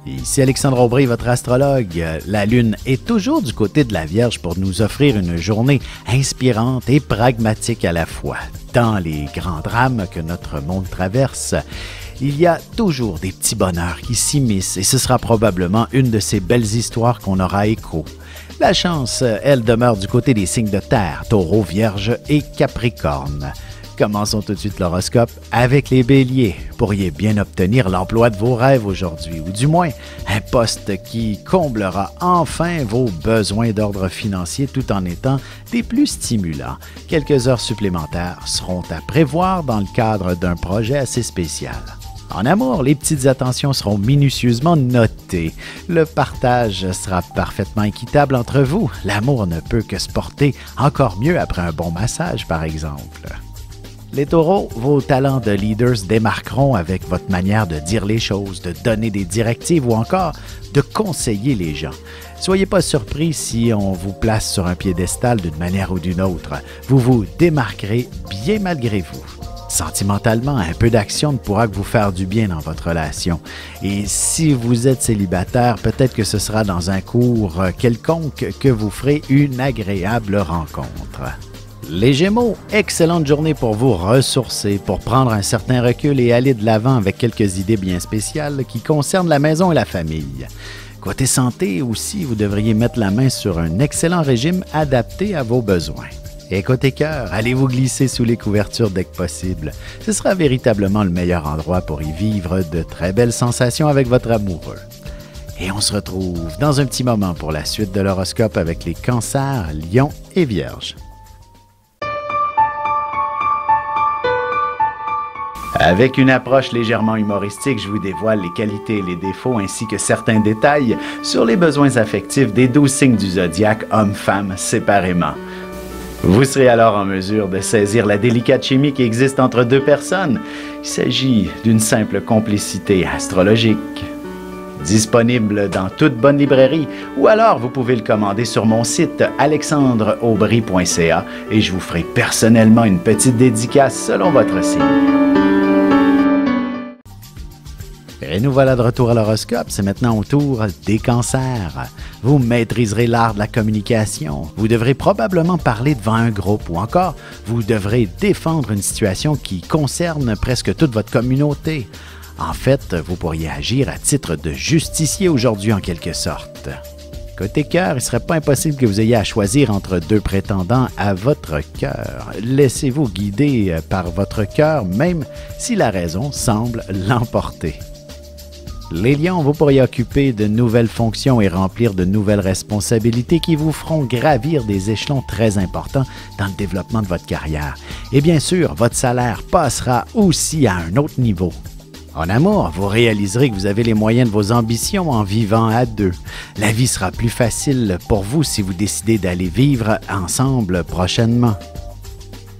Ici Alexandre Aubry, votre astrologue. La Lune est toujours du côté de la Vierge pour nous offrir une journée inspirante et pragmatique à la fois. Dans les grands drames que notre monde traverse, il y a toujours des petits bonheurs qui s'immiscent et ce sera probablement une de ces belles histoires qu'on aura écho. La chance, elle, demeure du côté des signes de terre, Taureau, Vierge et Capricorne. Commençons tout de suite l'horoscope avec les béliers. Pourriez bien obtenir l'emploi de vos rêves aujourd'hui, ou du moins un poste qui comblera enfin vos besoins d'ordre financier tout en étant des plus stimulants. Quelques heures supplémentaires seront à prévoir dans le cadre d'un projet assez spécial. En amour, les petites attentions seront minutieusement notées. Le partage sera parfaitement équitable entre vous. L'amour ne peut que se porter encore mieux après un bon massage, par exemple. Les taureaux, vos talents de leaders se démarqueront avec votre manière de dire les choses, de donner des directives ou encore de conseiller les gens. Soyez pas surpris si on vous place sur un piédestal d'une manière ou d'une autre. Vous vous démarquerez bien malgré vous. Sentimentalement, un peu d'action ne pourra que vous faire du bien dans votre relation. Et si vous êtes célibataire, peut-être que ce sera dans un cours quelconque que vous ferez une agréable rencontre. Les Gémeaux, excellente journée pour vous ressourcer, pour prendre un certain recul et aller de l'avant avec quelques idées bien spéciales qui concernent la maison et la famille. Côté santé aussi, vous devriez mettre la main sur un excellent régime adapté à vos besoins. Et côté cœur, allez vous glisser sous les couvertures dès que possible. Ce sera véritablement le meilleur endroit pour y vivre de très belles sensations avec votre amoureux. Et on se retrouve dans un petit moment pour la suite de l'horoscope avec les cancers, lions et vierges. Avec une approche légèrement humoristique, je vous dévoile les qualités et les défauts ainsi que certains détails sur les besoins affectifs des 12 signes du zodiaque, hommes-femmes, séparément. Vous serez alors en mesure de saisir la délicate chimie qui existe entre deux personnes. Il s'agit d'une simple complicité astrologique. Disponible dans toute bonne librairie ou alors vous pouvez le commander sur mon site alexandreaubry.ca et je vous ferai personnellement une petite dédicace selon votre signe. Et nous voilà de retour à l'horoscope, c'est maintenant au tour des cancers. Vous maîtriserez l'art de la communication, vous devrez probablement parler devant un groupe ou encore vous devrez défendre une situation qui concerne presque toute votre communauté. En fait, vous pourriez agir à titre de justicier aujourd'hui en quelque sorte. Côté cœur, il ne serait pas impossible que vous ayez à choisir entre deux prétendants à votre cœur. Laissez-vous guider par votre cœur même si la raison semble l'emporter. Les lions, vous pourriez occuper de nouvelles fonctions et remplir de nouvelles responsabilités qui vous feront gravir des échelons très importants dans le développement de votre carrière. Et bien sûr, votre salaire passera aussi à un autre niveau. En amour, vous réaliserez que vous avez les moyens de vos ambitions en vivant à deux. La vie sera plus facile pour vous si vous décidez d'aller vivre ensemble prochainement.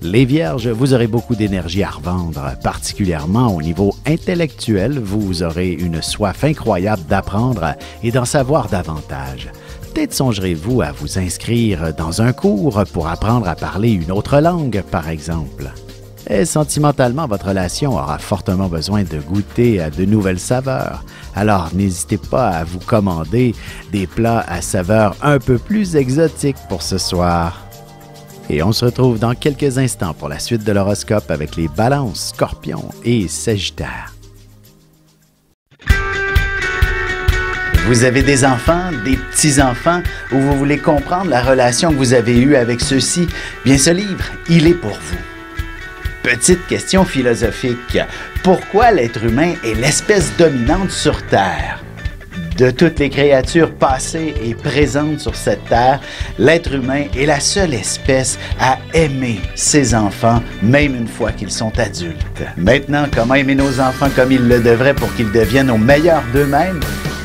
Les Vierges, vous aurez beaucoup d'énergie à revendre, particulièrement au niveau intellectuel. Vous aurez une soif incroyable d'apprendre et d'en savoir davantage. Peut-être songerez-vous à vous inscrire dans un cours pour apprendre à parler une autre langue, par exemple. Et sentimentalement, votre relation aura fortement besoin de goûter à de nouvelles saveurs. Alors, n'hésitez pas à vous commander des plats à saveurs un peu plus exotiques pour ce soir. Et on se retrouve dans quelques instants pour la suite de l'horoscope avec les balances, scorpions et sagittaires. Vous avez des enfants, des petits-enfants, ou vous voulez comprendre la relation que vous avez eue avec ceux-ci? Bien, ce livre, il est pour vous. Petite question philosophique. Pourquoi l'être humain est l'espèce dominante sur Terre? De toutes les créatures passées et présentes sur cette terre, l'être humain est la seule espèce à aimer ses enfants, même une fois qu'ils sont adultes. Maintenant, comment aimer nos enfants comme ils le devraient pour qu'ils deviennent au meilleur d'eux-mêmes?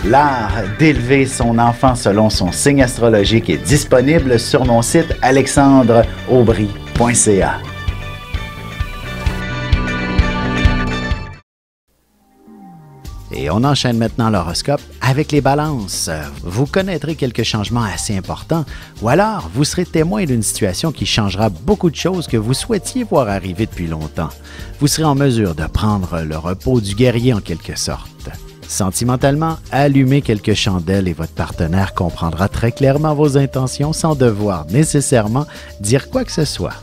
L'art d'élever son enfant selon son signe astrologique est disponible sur mon site alexandreaubry.ca. Et on enchaîne maintenant l'horoscope avec les balances. Vous connaîtrez quelques changements assez importants ou alors vous serez témoin d'une situation qui changera beaucoup de choses que vous souhaitiez voir arriver depuis longtemps. Vous serez en mesure de prendre le repos du guerrier en quelque sorte. Sentimentalement, allumez quelques chandelles et votre partenaire comprendra très clairement vos intentions sans devoir nécessairement dire quoi que ce soit.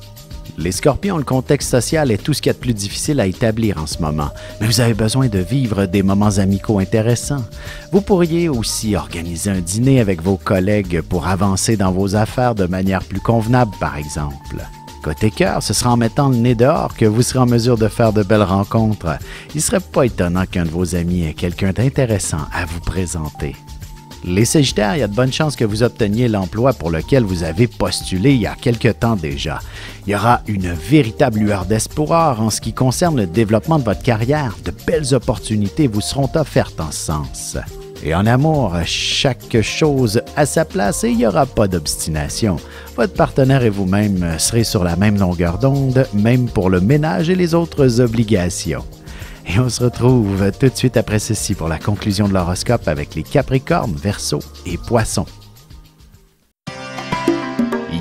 Les Scorpions, le contexte social est tout ce qu'il y a de plus difficile à établir en ce moment, mais vous avez besoin de vivre des moments amicaux intéressants. Vous pourriez aussi organiser un dîner avec vos collègues pour avancer dans vos affaires de manière plus convenable, par exemple. Côté cœur, ce sera en mettant le nez dehors que vous serez en mesure de faire de belles rencontres. Il ne serait pas étonnant qu'un de vos amis ait quelqu'un d'intéressant à vous présenter. Les Sagittaires, il y a de bonnes chances que vous obteniez l'emploi pour lequel vous avez postulé il y a quelque temps déjà. Il y aura une véritable lueur d'espoir en ce qui concerne le développement de votre carrière. De belles opportunités vous seront offertes en ce sens. Et en amour, chaque chose à sa place et il n'y aura pas d'obstination. Votre partenaire et vous-même serez sur la même longueur d'onde, même pour le ménage et les autres obligations. Et on se retrouve tout de suite après ceci pour la conclusion de l'horoscope avec les Capricornes, Verseaux et Poissons.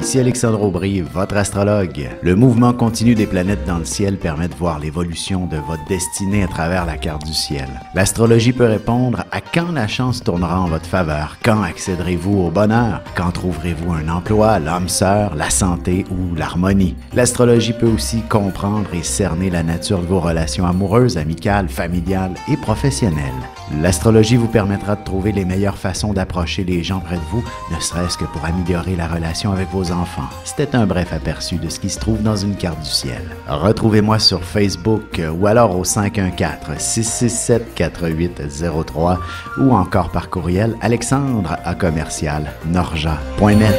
Ici Alexandre Aubry, votre astrologue. Le mouvement continu des planètes dans le ciel permet de voir l'évolution de votre destinée à travers la carte du ciel. L'astrologie peut répondre à quand la chance tournera en votre faveur, quand accéderez-vous au bonheur, quand trouverez-vous un emploi, l'âme sœur, la santé ou l'harmonie. L'astrologie peut aussi comprendre et cerner la nature de vos relations amoureuses, amicales, familiales et professionnelles. L'astrologie vous permettra de trouver les meilleures façons d'approcher les gens près de vous, ne serait-ce que pour améliorer la relation avec vos enfants. C'était un bref aperçu de ce qui se trouve dans une carte du ciel. Retrouvez-moi sur Facebook ou alors au 514-667-4803 ou encore par courriel alexandre@norja.net.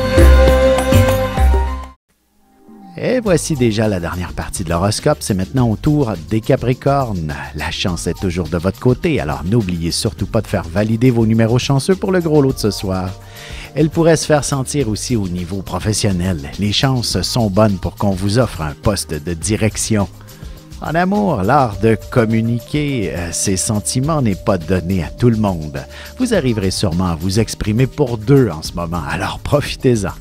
Et voici déjà la dernière partie de l'horoscope, c'est maintenant au tour des Capricornes. La chance est toujours de votre côté, alors n'oubliez surtout pas de faire valider vos numéros chanceux pour le gros lot de ce soir. Elle pourrait se faire sentir aussi au niveau professionnel. Les chances sont bonnes pour qu'on vous offre un poste de direction. En amour, l'art de communiquer ses sentiments n'est pas donné à tout le monde. Vous arriverez sûrement à vous exprimer pour deux en ce moment, alors profitez-en.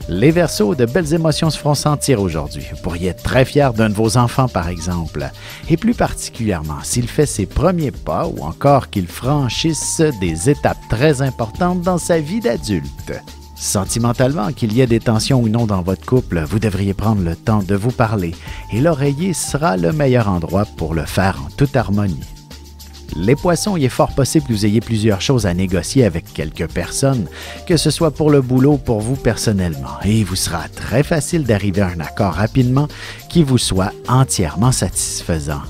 Les Verseaux, de belles émotions se feront sentir aujourd'hui. Vous pourriez être très fier d'un de vos enfants, par exemple, et plus particulièrement s'il fait ses premiers pas ou encore qu'il franchisse des étapes très importantes dans sa vie d'adulte. Sentimentalement, qu'il y ait des tensions ou non dans votre couple, vous devriez prendre le temps de vous parler et l'oreiller sera le meilleur endroit pour le faire en toute harmonie. Les Poissons, il est fort possible que vous ayez plusieurs choses à négocier avec quelques personnes, que ce soit pour le boulot ou pour vous personnellement, et il vous sera très facile d'arriver à un accord rapidement qui vous soit entièrement satisfaisant.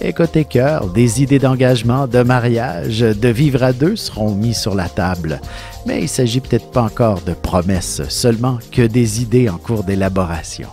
Et côté cœur, des idées d'engagement, de mariage, de vivre à deux seront mis sur la table, mais il ne s'agit peut-être pas encore de promesses, seulement que des idées en cours d'élaboration.